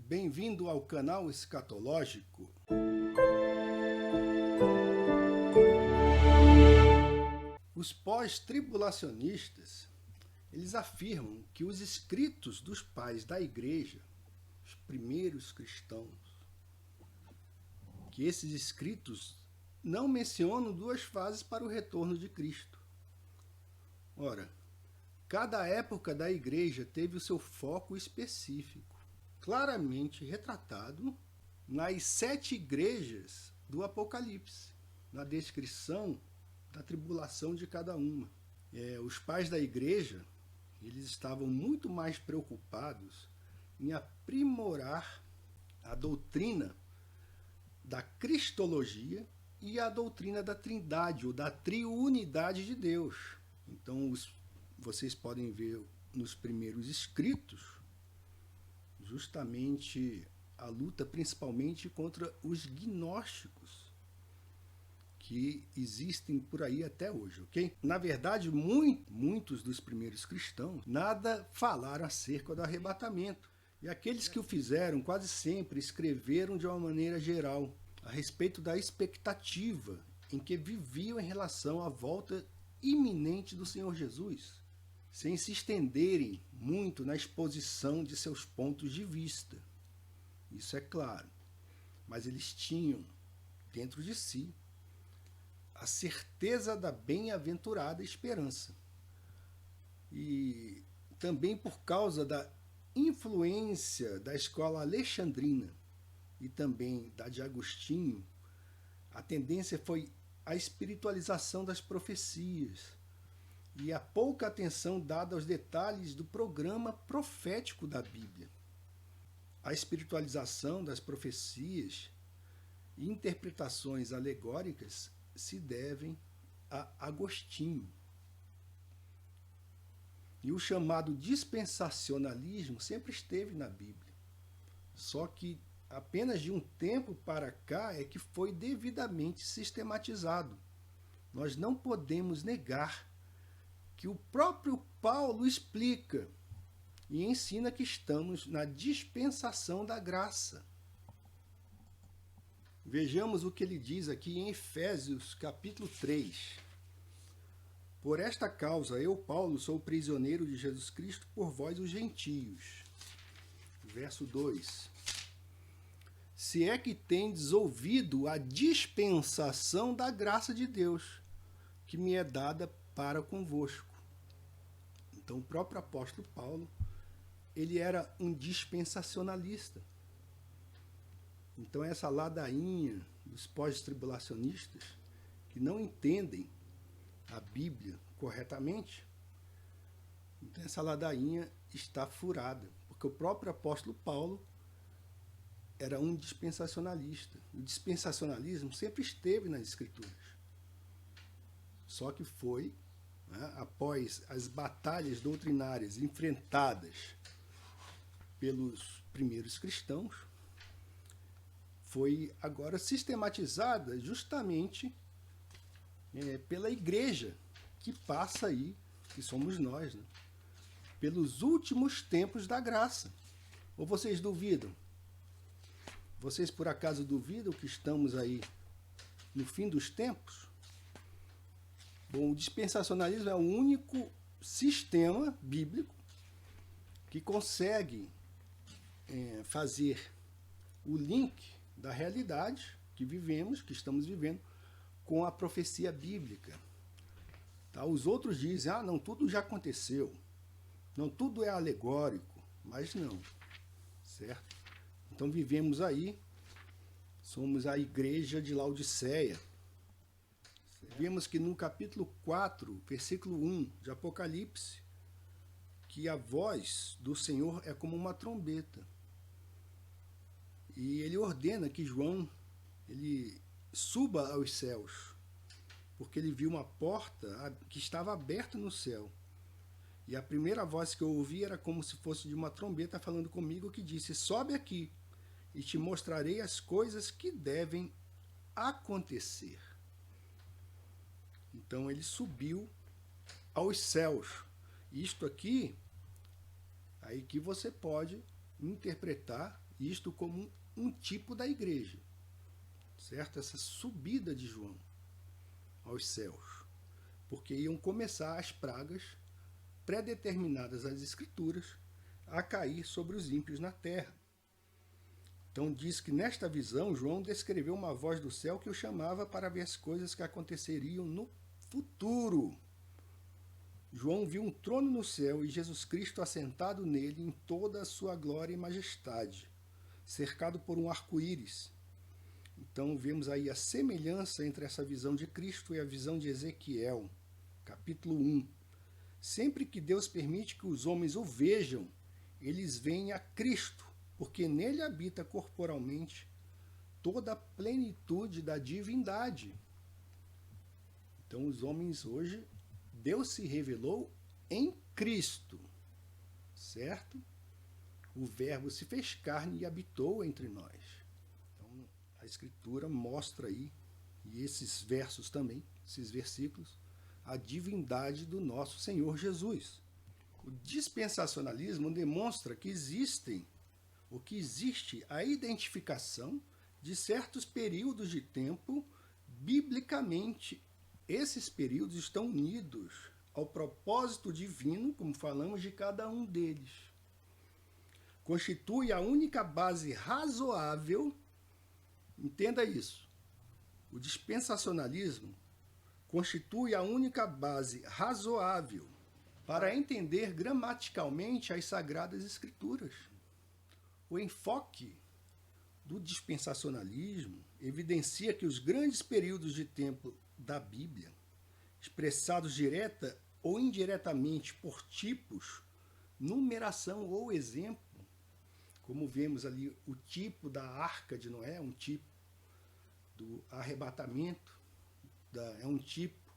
Bem-vindo ao canal Escatológico. Os pós-tribulacionistas, eles afirmam que os escritos dos pais da igreja, os primeiros cristãos, que esses escritos não mencionam duas fases para o retorno de Cristo. Ora, cada época da igreja teve o seu foco específico, claramente retratado nas 7 igrejas do Apocalipse, na descrição da tribulação de cada uma. Os pais da igreja, eles estavam muito mais preocupados em aprimorar a doutrina da cristologia e a doutrina da trindade, ou da triunidade de Deus. Então, vocês podem ver nos primeiros escritos justamente a luta principalmente contra os gnósticos que existem por aí até hoje, ok? Na verdade, muitos dos primeiros cristãos nada falaram acerca do arrebatamento. E aqueles que o fizeram quase sempre escreveram de uma maneira geral a respeito da expectativa em que viviam em relação à volta iminente do Senhor Jesus, sem se estenderem muito na exposição de seus pontos de vista. Isso é claro. Mas eles tinham dentro de si a certeza da bem-aventurada esperança. E também por causa da influência da escola alexandrina e também da de Agostinho, a tendência foi a espiritualização das profecias e a pouca atenção dada aos detalhes do programa profético da Bíblia. A espiritualização das profecias e interpretações alegóricas se devem a Agostinho. E o chamado dispensacionalismo sempre esteve na Bíblia. Só que apenas de um tempo para cá é que foi devidamente sistematizado. Nós não podemos negar que o próprio Paulo explica e ensina que estamos na dispensação da graça. Vejamos o que ele diz aqui em Efésios capítulo 3. Por esta causa, eu, Paulo, sou prisioneiro de Jesus Cristo por vós, os gentios. Verso 2. Se é que tendes ouvido a dispensação da graça de Deus, que me é dada para convosco. Então, o próprio apóstolo Paulo, ele era um dispensacionalista. Então, essa ladainha dos pós-tribulacionistas, que não entendem a Bíblia corretamente, então essa ladainha está furada, porque o próprio apóstolo Paulo era um dispensacionalista. O dispensacionalismo sempre esteve nas Escrituras. Só que foi, após as batalhas doutrinárias enfrentadas pelos primeiros cristãos, foi agora sistematizada justamente pela igreja que passa aí, que somos nós, né, pelos últimos tempos da graça. Ou vocês duvidam? Vocês por acaso duvidam que estamos aí no fim dos tempos? Bom, o dispensacionalismo é o único sistema bíblico que consegue fazer o link da realidade que vivemos, que estamos vivendo, com a profecia bíblica. Tá? Os outros dizem, não, tudo já aconteceu, não, tudo é alegórico, mas não, certo? Então vivemos aí, somos a igreja de Laodiceia. Vemos que no capítulo 4, versículo 1 de Apocalipse, que a voz do Senhor é como uma trombeta. E ele ordena que João ele suba aos céus, porque ele viu uma porta que estava aberta no céu. E a primeira voz que eu ouvi era como se fosse de uma trombeta falando comigo, que disse, sobe aqui e te mostrarei as coisas que devem acontecer. Então ele subiu aos céus. Isto aqui, aí que você pode interpretar isto como um tipo da igreja, certo? Essa subida de João aos céus, porque iam começar as pragas pré-determinadas às Escrituras a cair sobre os ímpios na terra. Então diz que nesta visão João descreveu uma voz do céu que o chamava para ver as coisas que aconteceriam no futuro. João viu um trono no céu e Jesus Cristo assentado nele em toda a sua glória e majestade, cercado por um arco-íris. Então vemos aí a semelhança entre essa visão de Cristo e a visão de Ezequiel, capítulo 1. Sempre que Deus permite que os homens o vejam, eles veem a Cristo, porque nele habita corporalmente toda a plenitude da divindade. Então os homens hoje, Deus se revelou em Cristo, certo? O Verbo se fez carne e habitou entre nós. Então a Escritura mostra aí, e esses versos também, esses versículos, a divindade do nosso Senhor Jesus. O dispensacionalismo demonstra que existe a identificação de certos períodos de tempo biblicamente. Esses períodos estão unidos ao propósito divino, como falamos, de cada um deles. Constitui a única base razoável, entenda isso, o dispensacionalismo constitui a única base razoável para entender gramaticalmente as Sagradas Escrituras. O enfoque do dispensacionalismo evidencia que os grandes períodos de tempo da Bíblia, expressados direta ou indiretamente por tipos, numeração ou exemplo, como vemos ali o tipo da Arca de Noé, um tipo do arrebatamento, é um tipo,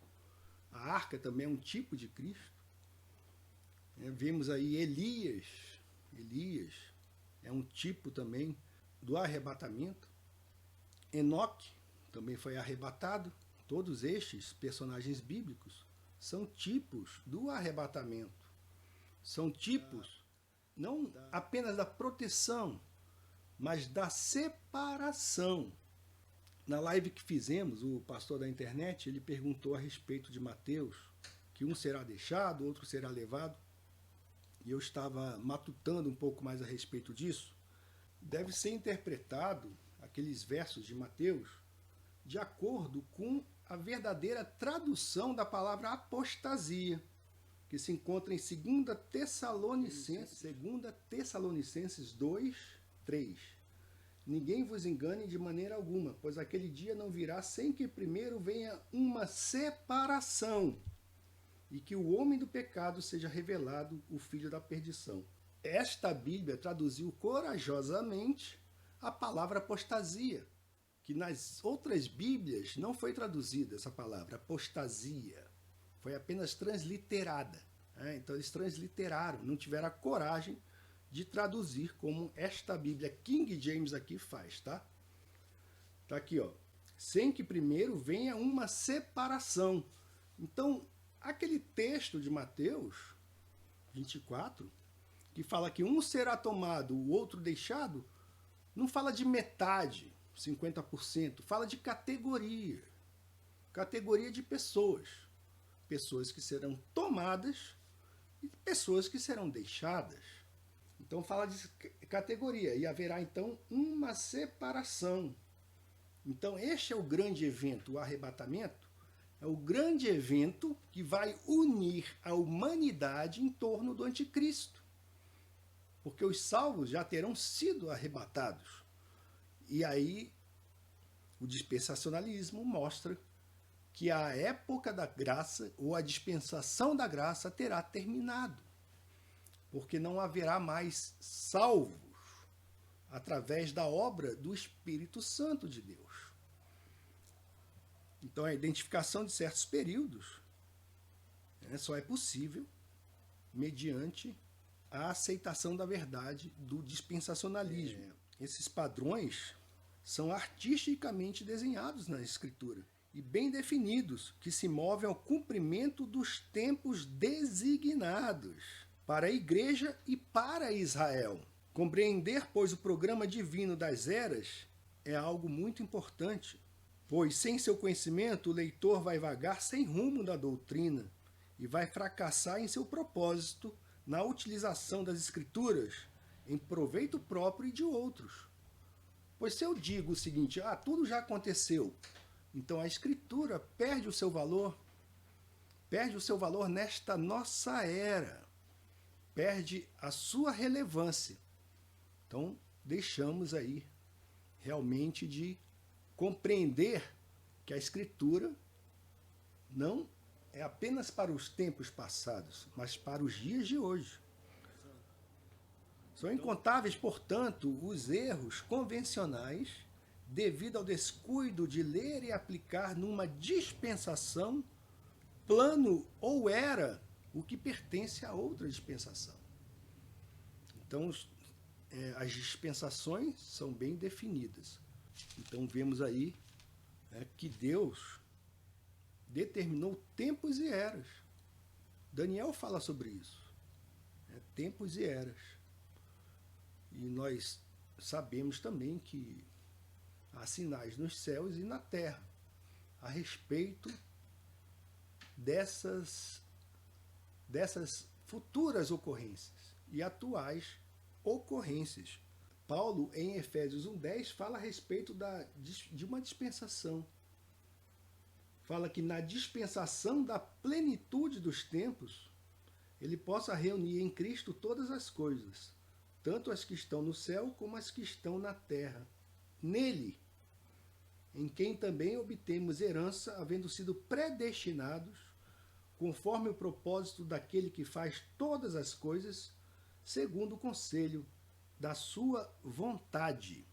a Arca também é um tipo de Cristo. Vemos aí Elias é um tipo também do arrebatamento. Enoque também foi arrebatado. Todos estes personagens bíblicos são tipos do arrebatamento. São tipos não apenas da proteção, mas da separação. Na live que fizemos, o pastor da internet, ele perguntou a respeito de Mateus, que um será deixado, outro será levado. E eu estava matutando um pouco mais a respeito disso. Deve ser interpretado aqueles versos de Mateus de acordo com a verdadeira tradução da palavra apostasia, que se encontra em 2 Tessalonicenses 2, 3. Ninguém vos engane de maneira alguma, pois aquele dia não virá sem que primeiro venha uma separação, e que o homem do pecado seja revelado, o filho da perdição. Esta Bíblia traduziu corajosamente a palavra apostasia, que nas outras Bíblias não foi traduzida essa palavra, apostasia. Foi apenas transliterada. Então eles transliteraram, não tiveram a coragem de traduzir como esta Bíblia King James aqui faz, tá? Tá aqui, ó. Sem que primeiro venha uma separação. Então, aquele texto de Mateus 24, que fala que um será tomado, o outro deixado, não fala de metade, 50%, fala de categoria. Categoria de pessoas. Pessoas que serão tomadas e pessoas que serão deixadas. Então fala de categoria, e haverá então uma separação. Então este é o grande evento, o arrebatamento, é o grande evento que vai unir a humanidade em torno do anticristo. Porque os salvos já terão sido arrebatados. E aí o dispensacionalismo mostra que a época da graça, ou a dispensação da graça, terá terminado. Porque não haverá mais salvos através da obra do Espírito Santo de Deus. Então a identificação de certos períodos só é possível mediante a aceitação da verdade do dispensacionalismo. Esses padrões são artisticamente desenhados na Escritura e bem definidos, que se movem ao cumprimento dos tempos designados para a igreja e para Israel. Compreender, pois, o programa divino das eras é algo muito importante, pois sem seu conhecimento o leitor vai vagar sem rumo da doutrina e vai fracassar em seu propósito na utilização das escrituras em proveito próprio e de outros. Pois se eu digo o seguinte, tudo já aconteceu, então a escritura perde o seu valor nesta nossa era, perde a sua relevância. Então, deixamos aí realmente de compreender que a Escritura não é apenas para os tempos passados, mas para os dias de hoje. São incontáveis, portanto, os erros convencionais devido ao descuido de ler e aplicar numa dispensação, plano ou era o que pertence a outra dispensação. Então, as dispensações são bem definidas. Então vemos aí que Deus determinou tempos e eras. Daniel fala sobre isso. Tempos e eras. E nós sabemos também que há sinais nos céus e na terra a respeito dessas futuras ocorrências e atuais ocorrências. Paulo, em Efésios 1:10, fala a respeito de uma dispensação. Fala que na dispensação da plenitude dos tempos, ele possa reunir em Cristo todas as coisas, tanto as que estão no céu como as que estão na terra. Nele, em quem também obtemos herança, havendo sido predestinados, conforme o propósito daquele que faz todas as coisas, segundo o conselho da sua vontade.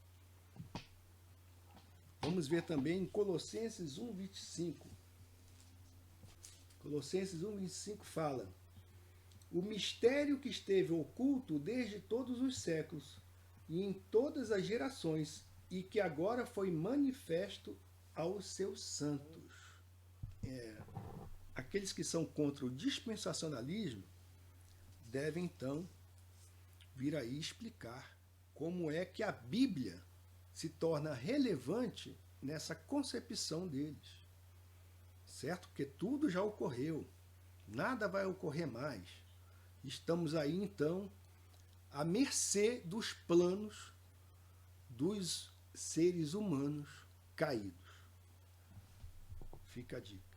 Vamos ver também em Colossenses 1:25. Colossenses 1:25 fala: o mistério que esteve oculto desde todos os séculos e em todas as gerações e que agora foi manifesto aos seus santos. Aqueles que são contra o dispensacionalismo devem então vir aí explicar como é que a Bíblia se torna relevante nessa concepção deles. Certo? Porque tudo já ocorreu, nada vai ocorrer mais. Estamos aí, então, à mercê dos planos dos seres humanos caídos. Fica a dica.